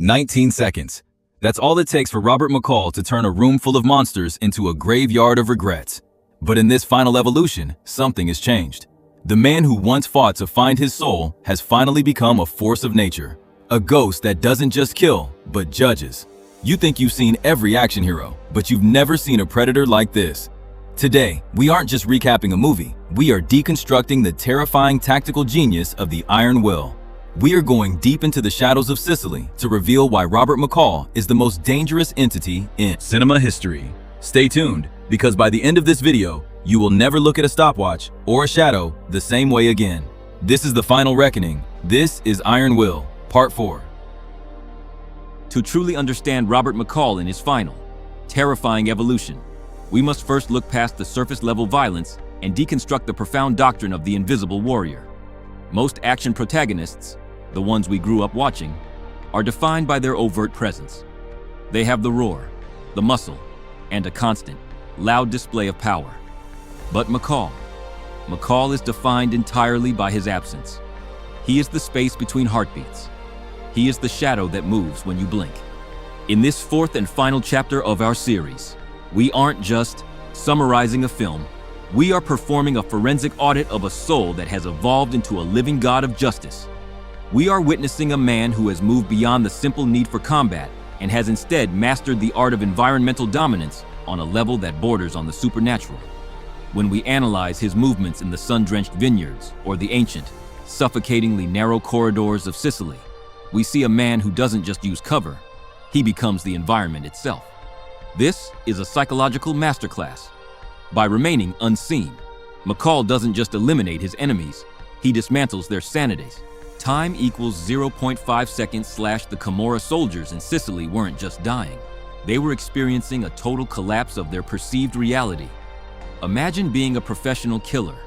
19 seconds. That's all it takes for Robert McCall to turn a room full of monsters into a graveyard of regrets. But in this final evolution, something has changed. The man who once fought to find his soul has finally become a force of nature. A ghost that doesn't just kill, but judges. You think you've seen every action hero, but you've never seen a predator like this. Today, we aren't just recapping a movie, we are deconstructing the terrifying tactical genius of the Iron Will. We are going deep into the shadows of Sicily to reveal why Robert McCall is the most dangerous entity in cinema history. Stay tuned, because by the end of this video, you will never look at a stopwatch or a shadow the same way again. This is the final reckoning. This is Iron Will, Part 4. To truly understand Robert McCall in his final, terrifying evolution, we must first look past the surface-level violence and deconstruct the profound doctrine of the invisible warrior. Most action protagonists, the ones we grew up watching, are defined by their overt presence. They have the roar, the muscle, and a constant, loud display of power. But McCall is defined entirely by his absence. He is the space between heartbeats. He is the shadow that moves when you blink. In this fourth and final chapter of our series, we aren't just summarizing a film, we are performing a forensic audit of a soul that has evolved into a living god of justice. We are witnessing a man who has moved beyond the simple need for combat and has instead mastered the art of environmental dominance on a level that borders on the supernatural. When we analyze his movements in the sun-drenched vineyards or the ancient, suffocatingly narrow corridors of Sicily, we see a man who doesn't just use cover, he becomes the environment itself. This is a psychological masterclass. By remaining unseen, McCall doesn't just eliminate his enemies, he dismantles their sanities. Time equals 0.5 seconds / the Camorra soldiers in Sicily weren't just dying. They were experiencing a total collapse of their perceived reality. Imagine being a professional killer,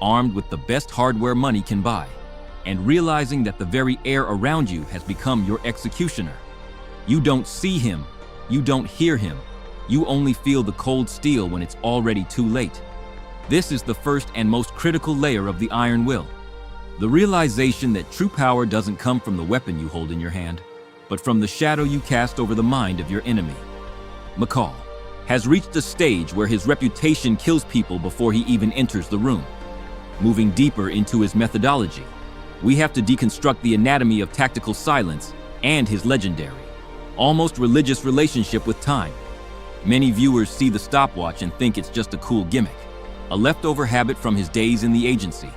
armed with the best hardware money can buy, and realizing that the very air around you has become your executioner. You don't see him, you don't hear him, you only feel the cold steel when it's already too late. This is the first and most critical layer of the Iron Will. The realization that true power doesn't come from the weapon you hold in your hand, but from the shadow you cast over the mind of your enemy. McCall has reached a stage where his reputation kills people before he even enters the room. Moving deeper into his methodology, we have to deconstruct the anatomy of tactical silence and his legendary, almost religious relationship with time. Many viewers see the stopwatch and think it's just a cool gimmick, a leftover habit from his days in the agency.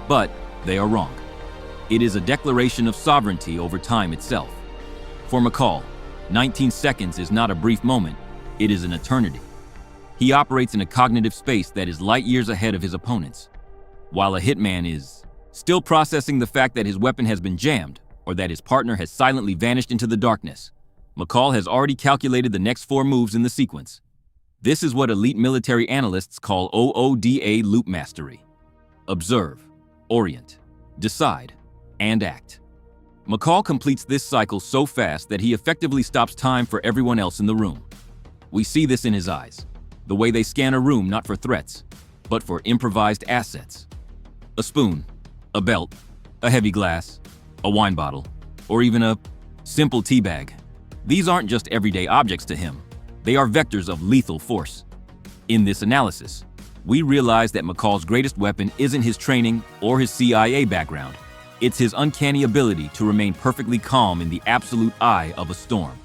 But they are wrong. It is a declaration of sovereignty over time itself. For McCall, 19 seconds is not a brief moment, it is an eternity. He operates in a cognitive space that is light years ahead of his opponents. While a hitman is still processing the fact that his weapon has been jammed or that his partner has silently vanished into the darkness, McCall has already calculated the next 4 moves in the sequence. This is what elite military analysts call OODA loop mastery. Observe, orient, decide, and act. McCall completes this cycle so fast that he effectively stops time for everyone else in the room. We see this in his eyes, the way they scan a room not for threats, but for improvised assets. A spoon, a belt, a heavy glass, a wine bottle, or even a simple tea bag. These aren't just everyday objects to him, they are vectors of lethal force. In this analysis, we realize that McCall's greatest weapon isn't his training or his CIA background, it's his uncanny ability to remain perfectly calm in the absolute eye of a storm.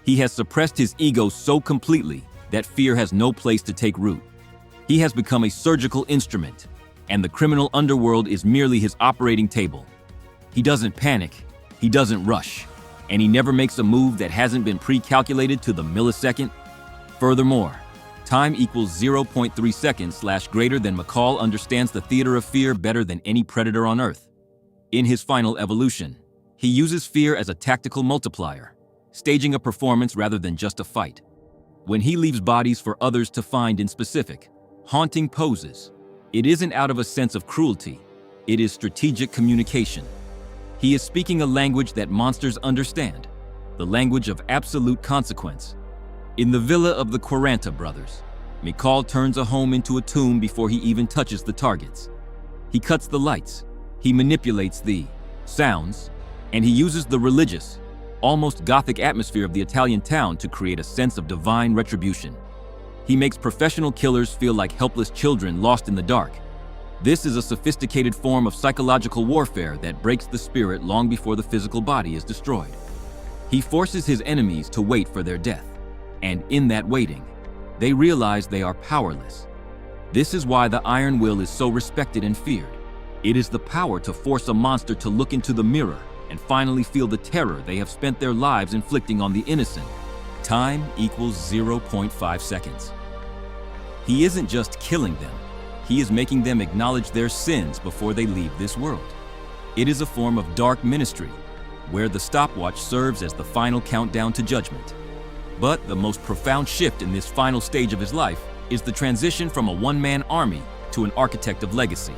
He has suppressed his ego so completely that fear has no place to take root. He has become a surgical instrument, and the criminal underworld is merely his operating table. He doesn't panic, he doesn't rush, and he never makes a move that hasn't been pre-calculated to the millisecond. Furthermore, time equals 0.3 seconds / greater than McCall understands the theater of fear better than any predator on Earth. In his final evolution, he uses fear as a tactical multiplier, staging a performance rather than just a fight. When he leaves bodies for others to find in specific, haunting poses, it isn't out of a sense of cruelty, it is strategic communication. He is speaking a language that monsters understand, the language of absolute consequence. In the villa of the Quaranta brothers, McCall turns a home into a tomb before he even touches the targets. He cuts the lights, he manipulates the sounds, and he uses the religious, almost gothic atmosphere of the Italian town to create a sense of divine retribution. He makes professional killers feel like helpless children lost in the dark. This is a sophisticated form of psychological warfare that breaks the spirit long before the physical body is destroyed. He forces his enemies to wait for their death, and in that waiting, they realize they are powerless. This is why the Iron Will is so respected and feared. It is the power to force a monster to look into the mirror and finally feel the terror they have spent their lives inflicting on the innocent. Time equals 0.5 seconds. He isn't just killing them, he is making them acknowledge their sins before they leave this world. It is a form of dark ministry, where the stopwatch serves as the final countdown to judgment. But the most profound shift in this final stage of his life is the transition from a one-man army to an architect of legacy.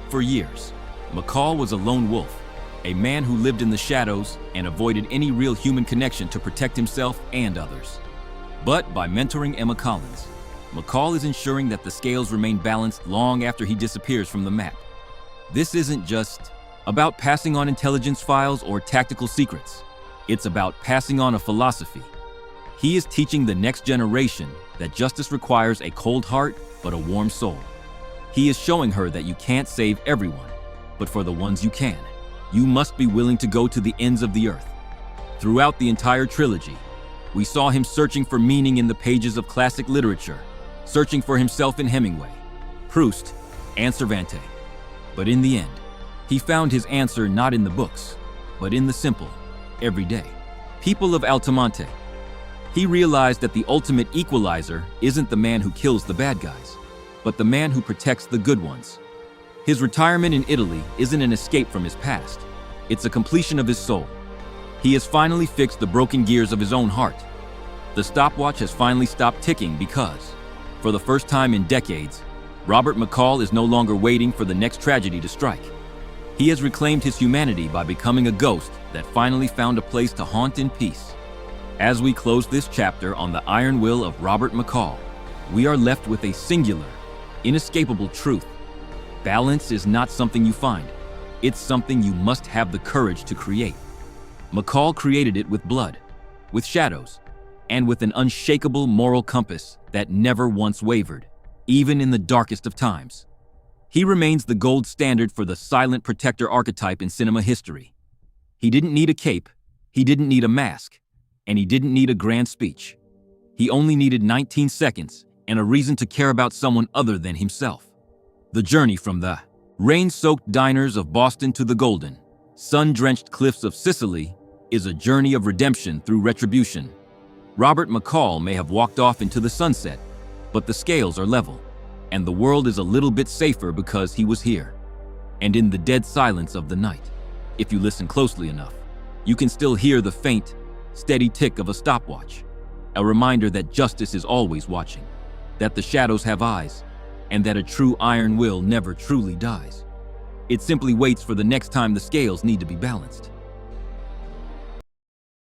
For years, McCall was a lone wolf, a man who lived in the shadows and avoided any real human connection to protect himself and others. But by mentoring Emma Collins, McCall is ensuring that the scales remain balanced long after he disappears from the map. This isn't just about passing on intelligence files or tactical secrets. It's about passing on a philosophy. He is teaching the next generation that justice requires a cold heart but a warm soul. He is showing her that you can't save everyone, but for the ones you can, you must be willing to go to the ends of the earth. Throughout the entire trilogy, we saw him searching for meaning in the pages of classic literature, searching for himself in Hemingway, Proust, and Cervantes. But in the end, he found his answer not in the books, but in the simple, everyday people of Altamonte. He realized that the ultimate equalizer isn't the man who kills the bad guys, but the man who protects the good ones. His retirement in Italy isn't an escape from his past. It's a completion of his soul. He has finally fixed the broken gears of his own heart. The stopwatch has finally stopped ticking because, for the first time in decades, Robert McCall is no longer waiting for the next tragedy to strike. He has reclaimed his humanity by becoming a ghost that finally found a place to haunt in peace. As we close this chapter on the Iron Will of Robert McCall, we are left with a singular, inescapable truth. Balance is not something you find. It's something you must have the courage to create. McCall created it with blood, with shadows, and with an unshakable moral compass that never once wavered, even in the darkest of times. He remains the gold standard for the silent protector archetype in cinema history. He didn't need a cape, he didn't need a mask, and he didn't need a grand speech. He only needed 19 seconds and a reason to care about someone other than himself. The journey from the rain-soaked diners of Boston to the golden, sun-drenched cliffs of Sicily is a journey of redemption through retribution. Robert McCall may have walked off into the sunset, but the scales are level, and the world is a little bit safer because he was here. And in the dead silence of the night, if you listen closely enough, you can still hear the faint, steady tick of a stopwatch, a reminder that justice is always watching, that the shadows have eyes, and that a true iron will never truly dies. It simply waits for the next time the scales need to be balanced.